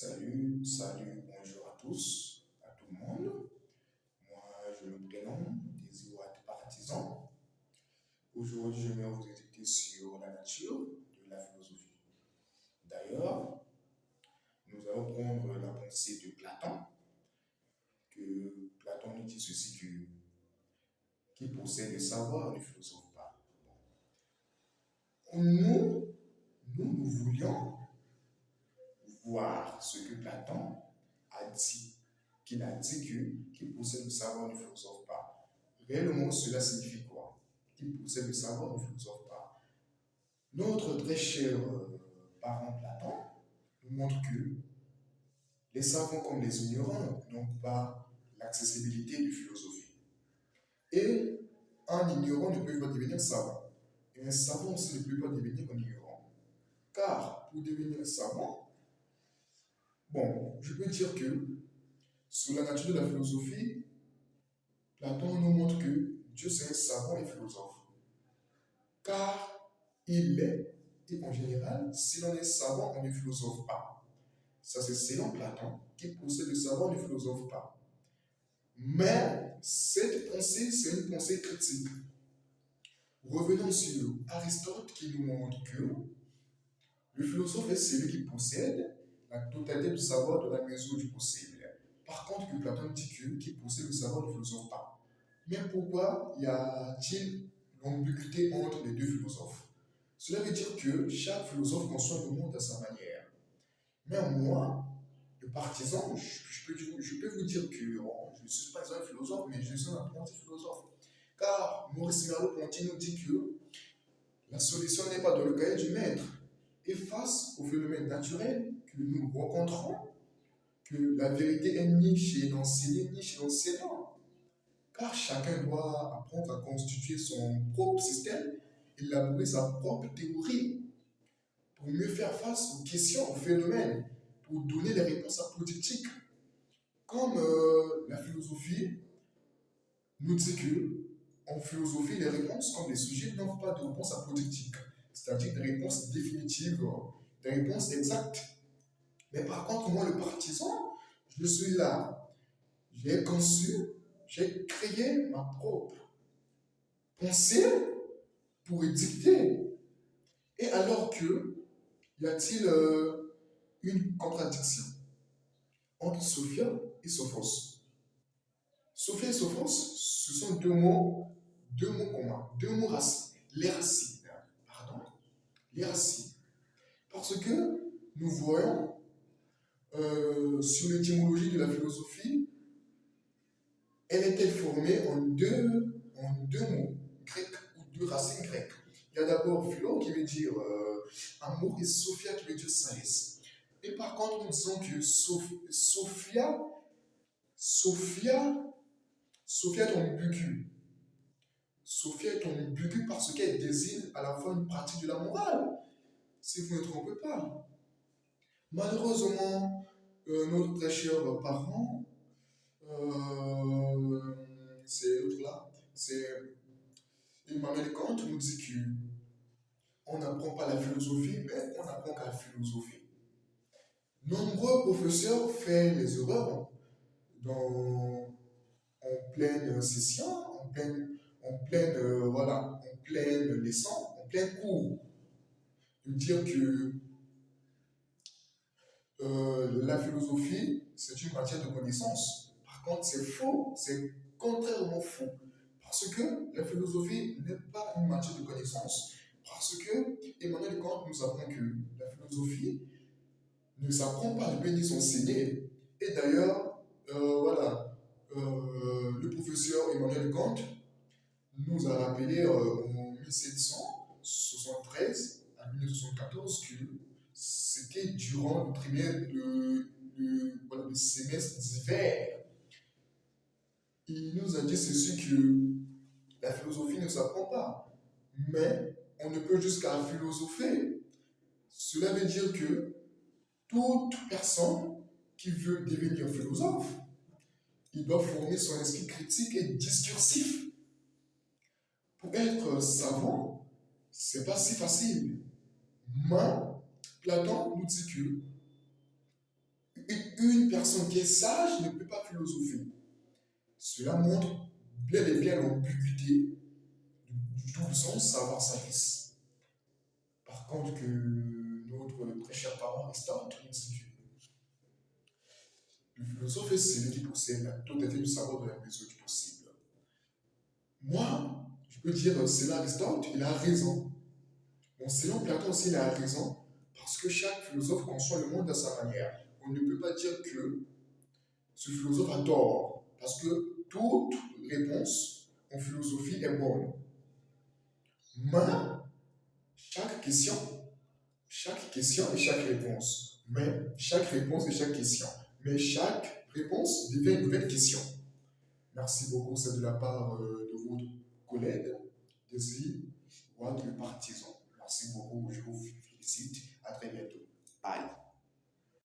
Bonjour à tous, à tout le monde. Moi, je me prénomme Désiré Partisan. Aujourd'hui, je vais vous éduquer sur la nature de la philosophie. D'ailleurs, nous allons prendre la pensée de Platon, que Platon nous dit ceci que qui possède le savoir ne philosophe pas. Nous voulions voir ce que Platon a dit, qu'il a dit que qui possède le savoir ne philosophe pas. Réellement, cela signifie quoi? Qui possède le savoir ne philosophe pas. Notre très cher parent Platon nous montre que les savants comme les ignorants n'ont pas l'accessibilité de philosophie. Et un ignorant ne peut pas devenir savant. Et un savant aussi ne peut pas devenir un ignorant. Car pour devenir savant, bon, je peux dire que sur la nature de la philosophie, Platon nous montre que Dieu c'est un savant et philosophe. Car il l'est, et en général, si l'on est savant, on ne philosophe pas. Ça c'est selon Platon, qui possède le savoir ne philosophe pas. Mais cette pensée, c'est une pensée critique. Revenons sur Aristote qui nous montre que le philosophe est celui qui possède la totalité du savoir dans la mesure du possible. Par contre, que Platon dit que qui possède le savoir ne philosophe pas. Mais pourquoi y a-t-il l'ambiguïté entre les deux philosophes? Cela veut dire que chaque philosophe conçoit le monde à sa manière. Mais moi, le partisan, je peux vous dire que je ne suis pas un philosophe, mais je suis un apprenti philosophe. Car Maurice Merleau-Ponty nous dit que la solution n'est pas dans le cahier du maître. Et face aux phénomènes naturels que nous rencontrons, que la vérité est ni chez l'enseignant ni chez l'enseignant. Car chacun doit apprendre à constituer son propre système, élaborer sa propre théorie pour mieux faire face aux questions, aux phénomènes, pour donner des réponses apodictiques. Comme la philosophie nous dit que, en philosophie, les réponses, comme les sujets, n'ont pas de réponse apodictique, c'est-à-dire des réponses définitives, des réponses exactes. Mais par contre, moi, le partisan, je suis là, j'ai conçu, j'ai créé ma propre pensée pour édicter. Et alors que, y a-t-il une contradiction entre Sophia et Sophos? Sophia et Sophos, ce sont deux mots communs, deux mots racines, les racines, pardon, les racines. Parce que nous voyons sur l'étymologie de la philosophie, elle est formée en deux mots grecs ou deux racines grecques. Il y a d'abord philo qui veut dire amour et sophia qui veut dire sagesse. Et par contre, nous disons que Sophia est ambiguë. Sophia est ambiguë parce qu'elle désigne à la fois une pratique de la morale, si vous ne trompez pas. Malheureusement, notre très cher parent, c'est l'autre là, c'est Emmanuel Kant nous dit qu'on n'apprend pas la philosophie, mais on n'apprend qu'à la philosophie. Nombreux professeurs font les erreurs en pleine session, en pleine leçon, en plein cours, de dire que la philosophie, c'est une matière de connaissance. Par contre, c'est faux, c'est contrairement faux. Parce que la philosophie n'est pas une matière de connaissance. Parce que Emmanuel Kant nous apprend que la philosophie ne s'apprend pas, ne peut ni s'enseigner. Et d'ailleurs, le professeur Emmanuel Kant nous a rappelé en 1773 à 1974 que c'était durant le semestre d'hiver. Il nous a dit ceci que la philosophie ne s'apprend pas, mais on ne peut jusqu'à philosopher. Cela veut dire que toute personne qui veut devenir philosophe, il doit former son esprit critique et discursif. Pour être savant, c'est pas si facile. Mais Platon nous dit que Une personne qui est sage ne peut pas philosopher. Cela montre bien et bien l'ambiguïté du double sens savoir-sagesse. Par contre, que notre très cher parent Aristote nous dit le philosophe est celui qui possède la totalité du savoir de la mesure du possible. Moi, je peux dire, c'est l'Aristote, il a raison. Bon, selon Platon aussi, il a raison, parce que chaque philosophe conçoit le monde à sa manière. On ne peut pas dire que ce philosophe a tort, parce que toute réponse en philosophie est bonne. Mais chaque question et chaque réponse. Mais chaque réponse et chaque question. Mais chaque réponse devient une nouvelle question. Merci beaucoup, c'est de la part de votre collègue, Désir Ouad, le partisan. Merci beaucoup, je vous félicite. À très bientôt.